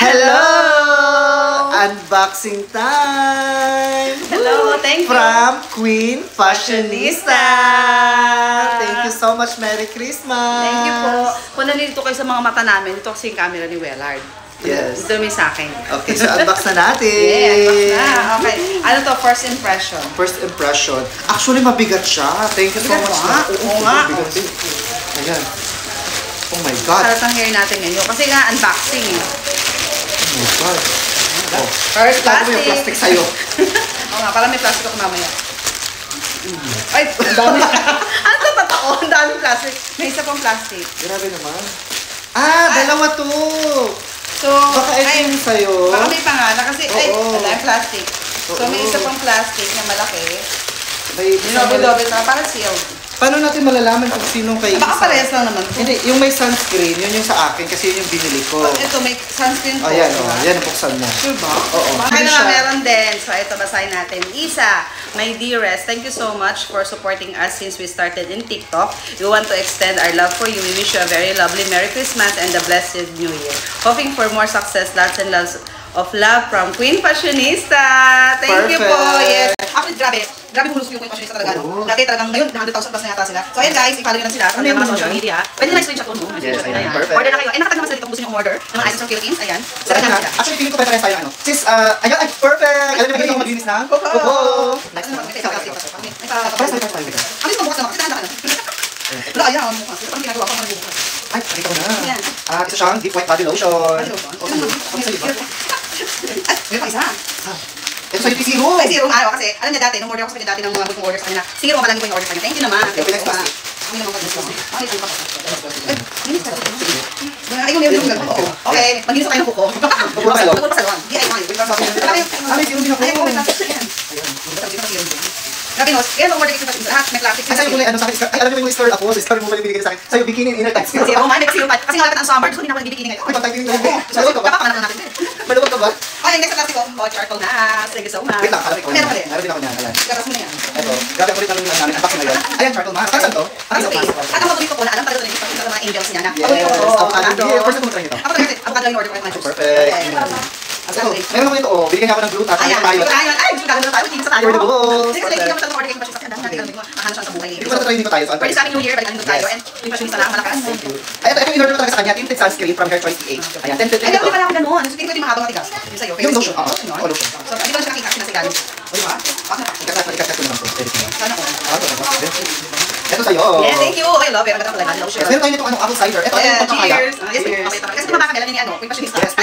Hello! Unboxing time! Hello, thank you. From Queen Fashionista! Thank you so much. Merry Christmas! Thank you po. Kung nandito kayo sa mga mata namin, ito kasi yung camera ni Wellard. Yes. Ito namin sa akin. Okay, so unbox na natin. Yeah, unbox na. Okay. Ano to? First impression. First impression. Actually, mabigat siya. Thank you so much. Oo nga. Ayan. Oh my God. Sarap ang hair natin ngayon. Kasi nga, unboxing eh. Oh my God. Oh. First Lalo mo plastic. yung plastic sa'yo. Oo nga, parang may plastic ako mamaya. Ay, ang dami. Ano to totoo? Ang dami plastic. May isa pang plastic. Grabe naman. Ah, dalawa to. So, baka ito yung sa'yo. Baka may pangalan kasi, ay, ang dami plastic. So, may Oo. isa pang plastic na malaki. May Dinobe-dobe na, parang sealed. Paano natin malalaman kung sinong kay Baka parehas lang naman. Hindi, yung may sunscreen, yun yung sa akin kasi yun yung binili ko. Ito, may sunscreen po. Ayan, diba? yan ang buksan mo. Sure ba? Oo. Ano na meron din. So, ito, basahin natin. Isa, my dearest, thank you so much for supporting us since we started in TikTok. We want to extend our love for you. We wish you a very lovely Merry Christmas and a blessed New Year. Hoping for more success, lots and lots of love from Queen Fashionista. Thank you po. Yes. Actually, grabe. Grabe hulus yung Queen Fashionista talaga. No? Dati talagang ngayon, 100,000 plus na yata sila. So, ayan guys, i-follow nyo lang sila sa mga social media. Pwede na screenshot ko, no? Yes, Ayan. perfect. Order na kayo. Ay, nakatag naman sila dito kung gusto nyo order ng mga items from Philippines. Ayan. So, ayan sila. Actually, feeling ko pa tayo ano. Since, ayan, ay, perfect! Alam niyo ba yung maglinis na? Opo! Next Ano one. naman? May plastic. Pares tayo. Ano yung mabukas naman? Kasi dahan na. Wala, ayan. Ang bukas. Parang ginagawa ko. Parang bukas. Ay, pakita ko na. Ayan. Isa siyang deep white body lotion. Body lotion? Okay, sa iba. Ay, meron pa isa. Ito sa'yo, zero. Ay, zero nga. Kasi, alam niya dati, nung order ako sa kanya dati ng mga bukong order sa kanya, zero ang malagi ko yung order sa kanya. Thank you naman. Okay, next plastic. Ano yung mga plastic? Ano yung plastic? Ay, yung meron yung kuko. Okay, mag-inis tayo ng kuko. Kuko sa salon. Kuko sa salon. DIY. Ay, zero din ako. Ay, may plastic yan. Grabe, no? Kaya nung order kasi lahat may plastic. Ay, sa'yo kulay, ano sa akin? Ay, alam niyo yung store ako. Sa store mo pala binigay sa akin. Sa'yo, bikini and inner tights. Zero, may zero pa. Kasi nga lapit ang summer, gusto ko din ako nagbibigay ngayon. Ay, pantay din yung maluwag ka ba? Kapapangalan natin. Maluwag ka ba? Ay, next plastic ko. Oh, charcoal na. Thank you so much. Wait lang, alam ko. Meron pa din. Meron din ako niyan. Ayan. Gatas mo na yan. Ito, grabe ang kulit ng namin unboxing ngayon. Ayan, charcoal mask. Saan to? Ang space. At ang paborito ko na alam talaga ito sa mga angels niya na. Yes, avocado. First time mo try ito. Avocado yung order ko yung Perfect. So, meron ako ito, binigyan niya ako ng glue at ayan, tayo. ay, gusto gagawin na tayo, hindi sa tayo. You're the boss. Kasi hindi naman tayo order kayo kasi ang dami natin mahanap siya sa buhay. Hindi ko na try din ko tayo. Pwede sa aming New Year, balikan nito tayo, and yung fashionista lang, malakas. Ay, ito yung in-order ko talaga sa kanya, tinted sunscreen from Hair Choice PH. Ayan, tinted Ay, hindi pala ako ganun. So, hindi ko yung mahabang matigas. Yung sa'yo. Yung lotion, oo. Yun, Oo, lotion. So, hindi ko lang siya nakikita na sa ilalim. O, di ba? Ikat ko naman po. Sana ko. Ito sa'yo. Yeah, thank you. I love it. Maganda talaga. Lotion. Meron tayo nitong apple cider. Ito yung pagkakaya. Cheers. Yes, cheers. Kasi tumabaka nila ni ano, yung fashionista.